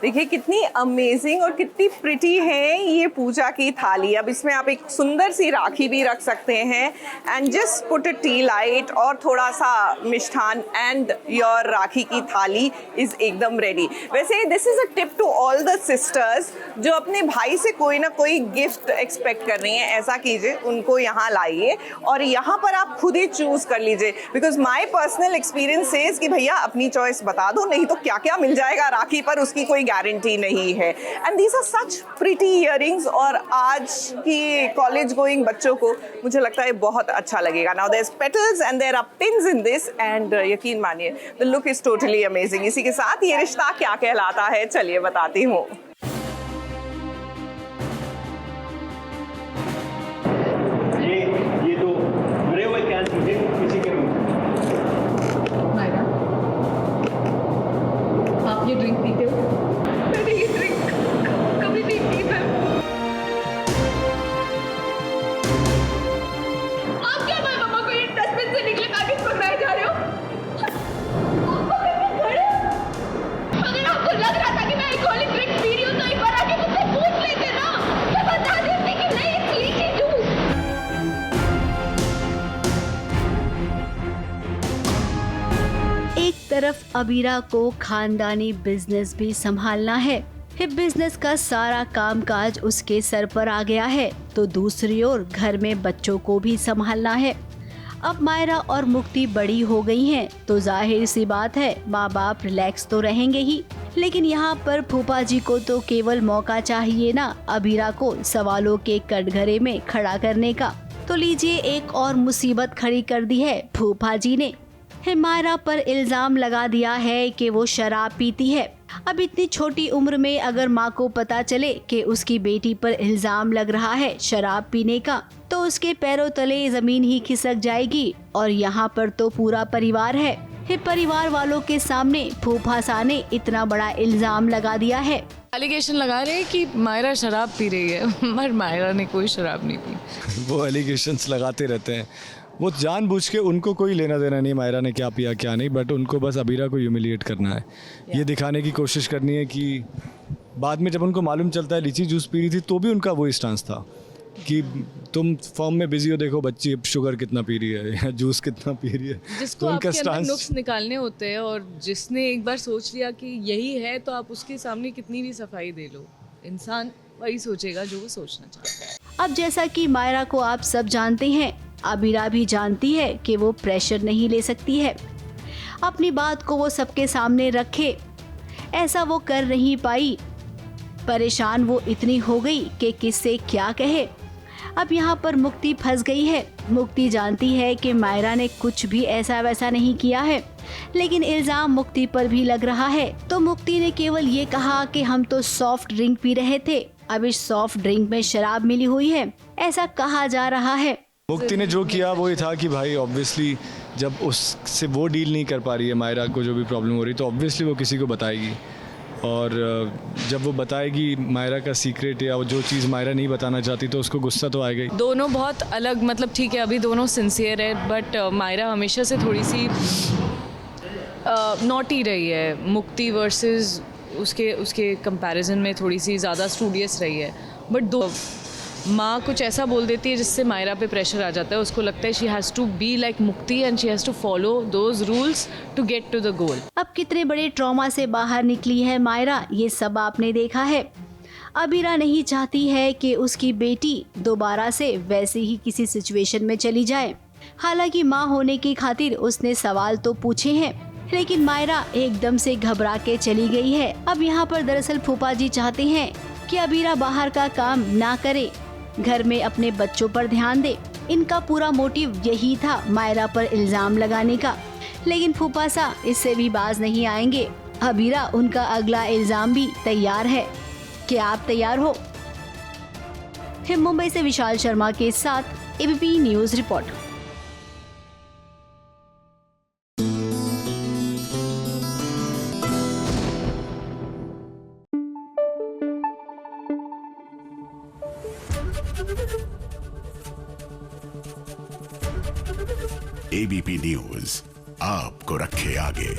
देखिए कितनी अमेजिंग और कितनी प्रिटी है ये पूजा की थाली। अब इसमें आप एक सुंदर सी राखी भी रख सकते हैं and just put a T light और थोड़ा सा मिष्ठान एंड योर राखी की थाली इज एकदम रेडी। वैसे this is a tip to all the sisters जो अपने भाई से कोई ना कोई गिफ्ट एक्सपेक्ट कर रही हैं, ऐसा कीजिए, उनको यहाँ लाइए और यहाँ पर आप खुद ही चूज कर लीजिए। Because my personal experience is कि भैया अपनी चॉइस बता दो, नहीं तो क्या क्या मिल जाएगा राखी पर उसकी कोई गारंटी नहीं है। And these are such pretty earrings और आज की कॉलेज गोइंग बच्चों को मुझे लगता है बहुत अच्छा लगेगा। Now there petals and there are pins in this and यकीन मानिए the look is totally amazing. इसी के साथ ये रिश्ता क्या कहलाता है चलिए बताती हूँ। ये तो भरे हुए कैन मुझे किसी के रूम। मायरा, आप ये ड्रिंक पीते हो? मैंने ये ड्रिंक कभी नहीं पी है। आप क्या मेरी मम्मा को ये डस्टबिन से निकले पैकेट पकड़ाए जा रहे हो? अगर आपको लग रहा था कि मैं अल्कोहलिक ड्रिंक पी रही हूँ तो एक बार आके मुझसे पूछ लेते ना, मैं बता देती कि नहीं ये लीची जूस। एक तरफ अबीरा को खानदानी बिजनेस भी संभालना है, फिर बिजनेस का सारा कामकाज उसके सर पर आ गया है, तो दूसरी ओर घर में बच्चों को भी संभालना है। अब मायरा और मुक्ति बड़ी हो गई हैं, तो जाहिर सी बात है माँ बाप रिलैक्स तो रहेंगे ही, लेकिन यहाँ पर फूफा जी को तो केवल मौका चाहिए ना अबीरा को सवालों के कटघरे में खड़ा करने का। तो लीजिए एक और मुसीबत खड़ी कर दी है फूफा जी ने। मायरा पर इल्जाम लगा दिया है कि वो शराब पीती है। अब इतनी छोटी उम्र में अगर माँ को पता चले कि उसकी बेटी पर इल्जाम लग रहा है शराब पीने का, तो उसके पैरों तले जमीन ही खिसक जाएगी। और यहाँ पर तो पूरा परिवार है। परिवार वालों के सामने फूफा सा ने इतना बड़ा इल्जाम लगा दिया है। एलिगेशन लगा रहे हैं कि मायरा शराब पी रही है, मगर मायरा ने कोई शराब नहीं पी। वो एलिगेशंस लगाते रहते हैं, वो जानबूझ के, उनको कोई लेना देना नहीं मायरा ने क्या पिया क्या नहीं, बट उनको बस अबीरा को ह्यूमिलिएट करना है। ये दिखाने की कोशिश करनी है कि बाद में जब उनको मालूम चलता है लीची जूस पी रही थी तो भी उनका वही स्टांस था कि तुम फॉर्म में बिजी हो, देखो बच्ची शुगर कितना पी रही है या जूस कितना पी रही है। जिसको तो आपके अंदर नुक्स निकालने होते हैं और जिसने एक बार सोच लिया कि यही है तो आप उसके सामने कितनी भी सफाई दे लो, इंसान वही सोचेगा जो वो सोचना चाहता है। अब जैसा कि मायरा को आप सब जानते हैं, अबीरा भी जानती है कि वो प्रेशर नहीं ले सकती है। अपनी बात को वो सबके सामने रखे, ऐसा वो कर नहीं पाई। परेशान वो इतनी हो गई कि किससे क्या कहे। अब यहाँ पर मुक्ति फंस गई है। मुक्ति जानती है कि मायरा ने कुछ भी ऐसा वैसा नहीं किया है, लेकिन इल्जाम मुक्ति पर भी लग रहा है। तो मुक्ति ने केवल ये कहा कि हम तो सॉफ्ट ड्रिंक पी रहे थे, अब इस सॉफ्ट ड्रिंक में शराब मिली हुई है, ऐसा कहा जा रहा है। मुक्ति ने जो किया वो ये था कि भाई ऑब्वियसली जब उससे वो डील नहीं कर पा रही है मायरा को जो भी प्रॉब्लम हो रही, तो ऑब्वियसली वो किसी को बताएगी। और जब वो बताएगी मायरा का सीक्रेट या जो चीज़ मायरा नहीं बताना चाहती तो उसको गुस्सा तो आएगा ही। दोनों बहुत अलग, मतलब ठीक है अभी दोनों सिंसियर है, बट मायरा हमेशा से थोड़ी सी नॉटी रही है। मुक्ति वर्सेस उसके कंपैरिजन में थोड़ी सी ज़्यादा स्टूडियस रही है। बट दो माँ कुछ ऐसा बोल देती है जिससे मायरा पे प्रेशर आ जाता है। उसको लगता है she has to be like Mukti and she has to follow those rules to get to the goal. अब कितने बड़े ट्रॉमा से बाहर निकली है मायरा, ये सब आपने देखा है। अबीरा नहीं चाहती है कि उसकी बेटी दोबारा से वैसे ही किसी सिचुएशन में चली जाए। हालांकि माँ होने की खातिर उसने सवाल तो पूछे हैं, लेकिन मायरा एकदम से घबरा के चली गई है। अब यहाँ पर दरअसल फूफा जी चाहते हैं कि अबीरा बाहर का काम ना करे, घर में अपने बच्चों पर ध्यान दे। इनका पूरा मोटिव यही था मायरा पर इल्जाम लगाने का, लेकिन फूफा सा इससे भी बाज नहीं आएंगे। अबीरा उनका अगला इल्जाम भी तैयार है। क्या आप तैयार हो? मुंबई से विशाल शर्मा के साथ ABP news report. ABP news आपको रखे आगे।